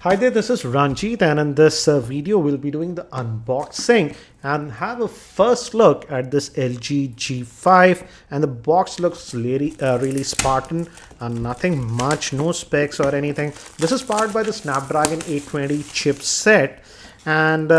Hi there, this is Ranjit, and in this video we'll be doing the unboxing and have a first look at this LG G5. And the box looks really Spartan and nothing much, no specs or anything. This is powered by the Snapdragon 820 chipset. And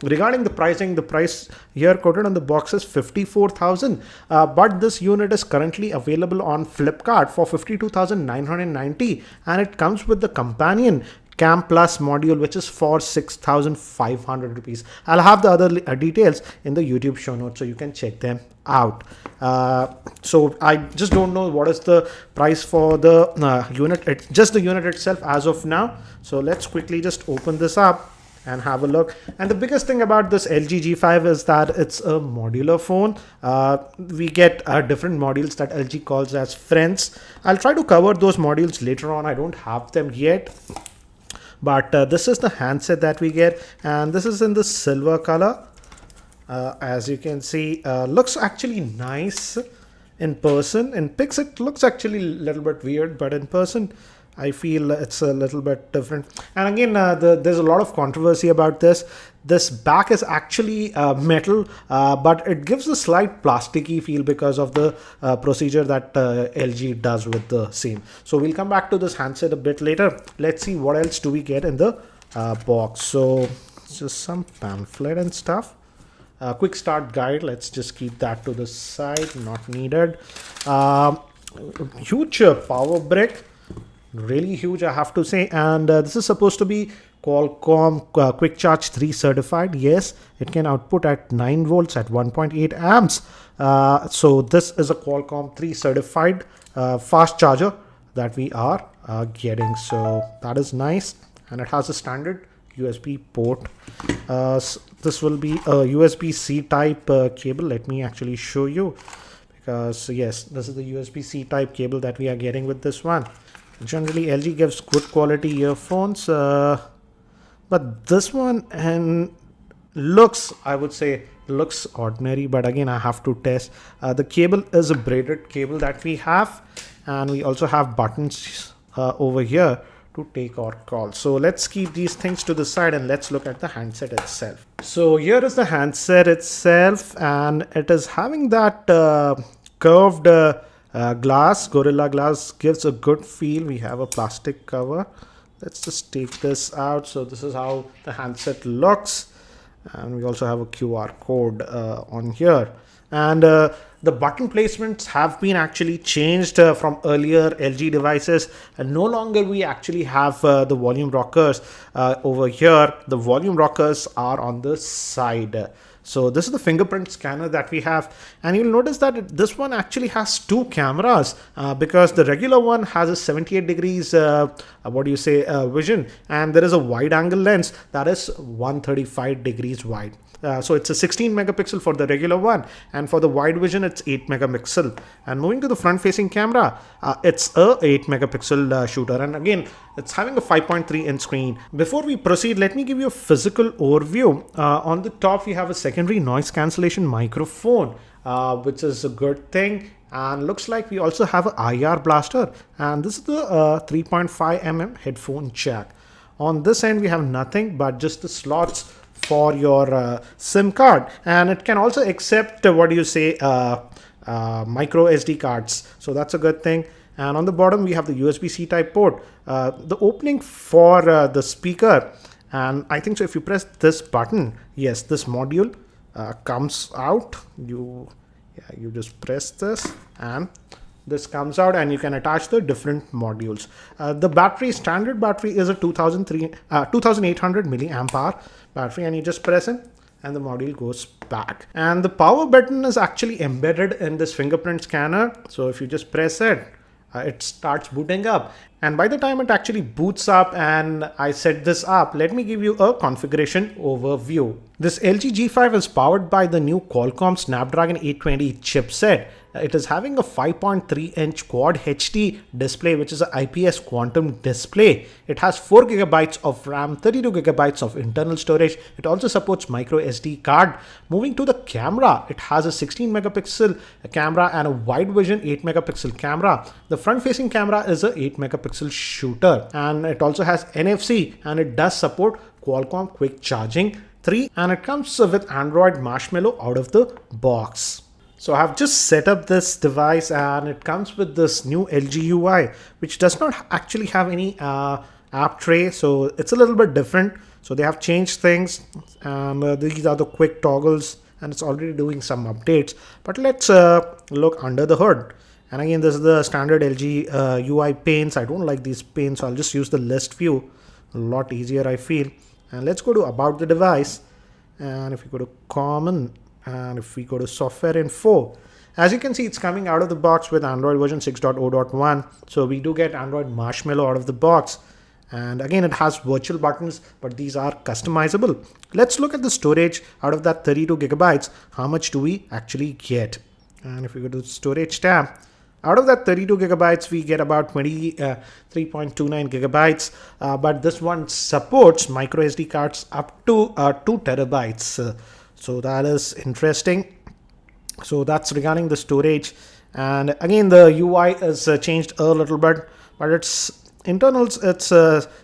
regarding the pricing, the price here quoted on the box is 54,000, but this unit is currently available on Flipkart for 52,990, and it comes with the companion Cam Plus module, which is for 6,500 rupees. I'll have the other details in the YouTube show notes, so you can check them out. So I just don't know what is the price for the unit, just the unit itself as of now. So let's quickly just open this up and have a look. And the biggest thing about this LG G5 is that it's a modular phone. We get different modules that LG calls as friends. I'll try to cover those modules later on. I don't have them yet. But this is the handset that we get, and this is in the silver color. As you can see, looks actually nice in person. In pics, it looks actually a little bit weird, but in person, I feel it's a little bit different. And again, there's a lot of controversy about this. This back is actually metal, but it gives a slight plasticky feel because of the procedure that LG does with the same. So we'll come back to this handset a bit later. Let's see what else do we get in the box. So just some pamphlet and stuff. Quick start guide. Let's just keep that to the side. Not needed. Huge power brick. Really huge, I have to say. And this is supposed to be Qualcomm Quick Charge 3 certified. Yes, it can output at 9 volts at 1.8 amps. So this is a Qualcomm 3 certified fast charger that we are getting. So that is nice. And it has a standard USB port. This will be a USB-C type cable. Let me actually show you. Because yes, this is the USB-C type cable that we are getting with this one. Generally, LG gives good quality earphones, but this one looks, I would say, looks ordinary. But again, I have to test. The cable is a braided cable that we have, and we also have buttons over here to take our call. So let's keep these things to the side and let's look at the handset itself. So here is the handset itself, and it is having that curved glass. Gorilla Glass gives a good feel. We have a plastic cover. Let's just take this out. So this is how the handset looks, and we also have a QR code on here. And the button placements have been actually changed from earlier LG devices, and no longer we actually have the volume rockers over here. The volume rockers are on the side. So this is the fingerprint scanner that we have, and you'll notice that this one actually has two cameras because the regular one has a 78 degrees vision, and there is a wide angle lens that is 135 degrees wide. So it's a 16 megapixel for the regular one, and for the wide vision it's 8 megapixel. And moving to the front facing camera, it's a 8 megapixel shooter, and again it's having a 5.3 inch screen. Before we proceed, let me give you a physical overview. On the top we have a secondary noise cancellation microphone, which is a good thing. And looks like we also have an IR blaster, and this is the 3.5 mm headphone jack. On this end we have nothing but just the slots for your SIM card, and it can also accept micro SD cards, so that's a good thing. And on the bottom we have the USB-C type port, the opening for the speaker, and I think so if you press this button, yes, this module comes out. You just press this and this comes out, and you can attach the different modules. The battery, standard battery, is a 2800 milliamp hour battery, and you just press it and the module goes back. And the power button is actually embedded in this fingerprint scanner. So if you just press it, it starts booting up. And by the time it actually boots up and I set this up, let me give you a configuration overview. This LG G5 is powered by the new Qualcomm Snapdragon 820 chipset. It is having a 5.3-inch Quad HD display, which is an IPS quantum display. It has 4 gigabytes of RAM, 32 gigabytes of internal storage. It also supports micro SD card. Moving to the camera, it has a 16 megapixel camera and a wide vision 8 megapixel camera. The front facing camera is a 8 megapixel shooter, and it also has NFC, and it does support Qualcomm quick charging 3, and it comes with Android Marshmallow out of the box. So I have just set up this device, and it comes with this new LG UI, which does not actually have any app tray. So it's a little bit different. So they have changed things, and these are the quick toggles, and it's already doing some updates. But let's look under the hood. And again, this is the standard LG UI panes. I don't like these panes, so I'll just use the list view. A lot easier, I feel. And let's go to about the device. And if we go to common, and if we go to software info, as you can see, it's coming out of the box with Android version 6.0.1. So we do get Android Marshmallow out of the box. And again, it has virtual buttons, but these are customizable. Let's look at the storage. Out of that 32 gigabytes, how much do we actually get? And if we go to the storage tab, out of that 32 gigabytes, we get about 23.29 gigabytes. But this one supports micro SD cards up to 2 terabytes. So that is interesting. So that's regarding the storage. And again, the UI is changed a little bit, but it's internals, it's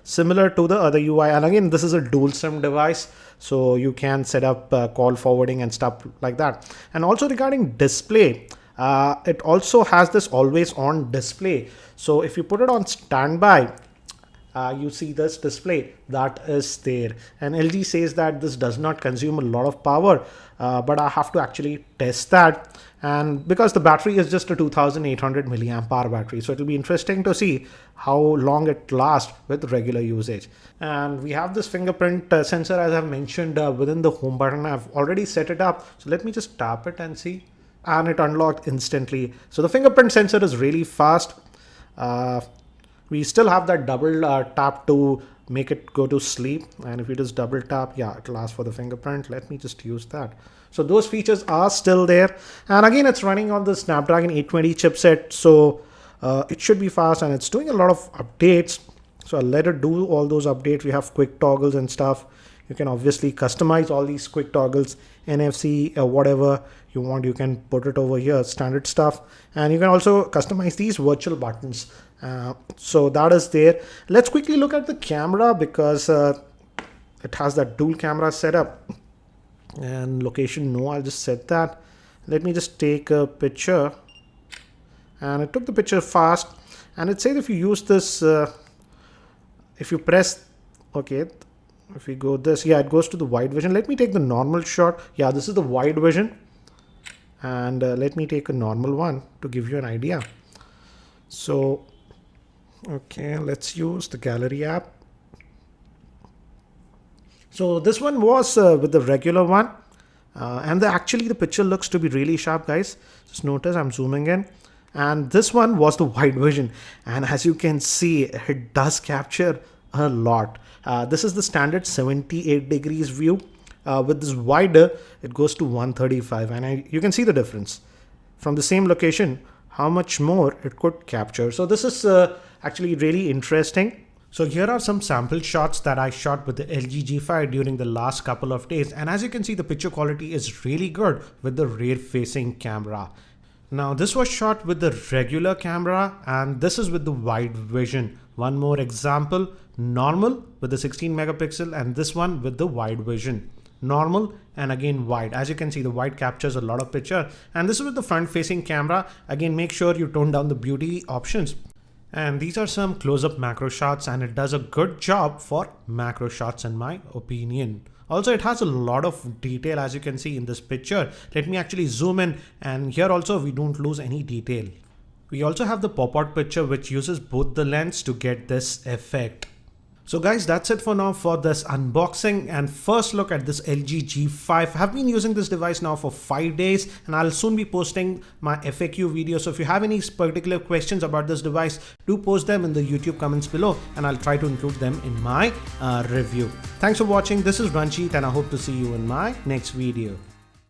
similar to the other UI. And again, this is a dual SIM device, so you can set up call forwarding and stuff like that. And also regarding display, it also has this always on display. So if you put it on standby, you see this display that is there, and LG says that this does not consume a lot of power, but I have to actually test that. And because the battery is just a 2800 milliamp hour battery, so it will be interesting to see how long it lasts with regular usage. And we have this fingerprint sensor, as I've mentioned, within the home button. I've already set it up, so let me just tap it and see, and it unlocked instantly. So the fingerprint sensor is really fast. We still have that double tap to make it go to sleep, and if you just double tap, yeah, it'll ask for the fingerprint. Let me just use that. So those features are still there, and again, it's running on the Snapdragon 820 chipset, so it should be fast, and it's doing a lot of updates. So I'll let it do all those updates. We have quick toggles and stuff. You can obviously customize all these quick toggles, NFC, whatever you want, you can put it over here, standard stuff. And you can also customize these virtual buttons. So that is there. Let's quickly look at the camera, because it has that dual camera setup. And location, no, I'll just set that. Let me just take a picture, and it took the picture fast. And it says if you use this, if you press, okay, if we go this, yeah, it goes to the wide vision. Let me take the normal shot. Yeah, this is the wide vision, and let me take a normal one to give you an idea. So okay, let's use the gallery app. So this one was with the regular one, and actually the picture looks to be really sharp, guys. Just notice I'm zooming in, and this one was the wide vision, and as you can see, it does capture a lot. This is the standard 78 degrees view. With this wider, it goes to 135, and you can see the difference from the same location, how much more it could capture. So this is actually really interesting. So here are some sample shots that I shot with the LG G5 during the last couple of days, and as you can see, the picture quality is really good with the rear facing camera. Now this was shot with the regular camera, and this is with the wide vision. One more example, normal with the 16 megapixel, and this one with the wide vision. Normal and again wide. As you can see, the wide captures a lot of picture, and this is with the front facing camera. Again, make sure you tone down the beauty options. And these are some close-up macro shots, and it does a good job for macro shots in my opinion. Also, it has a lot of detail, as you can see in this picture. Let me actually zoom in, and here also we don't lose any detail. We also have the pop-out picture, which uses both the lens to get this effect. So guys, that's it for now for this unboxing and first look at this LG G5. I've been using this device now for 5 days, and I'll soon be posting my FAQ video. So if you have any particular questions about this device, do post them in the YouTube comments below, and I'll try to include them in my review. Thanks for watching. This is Ranjit, and I hope to see you in my next video.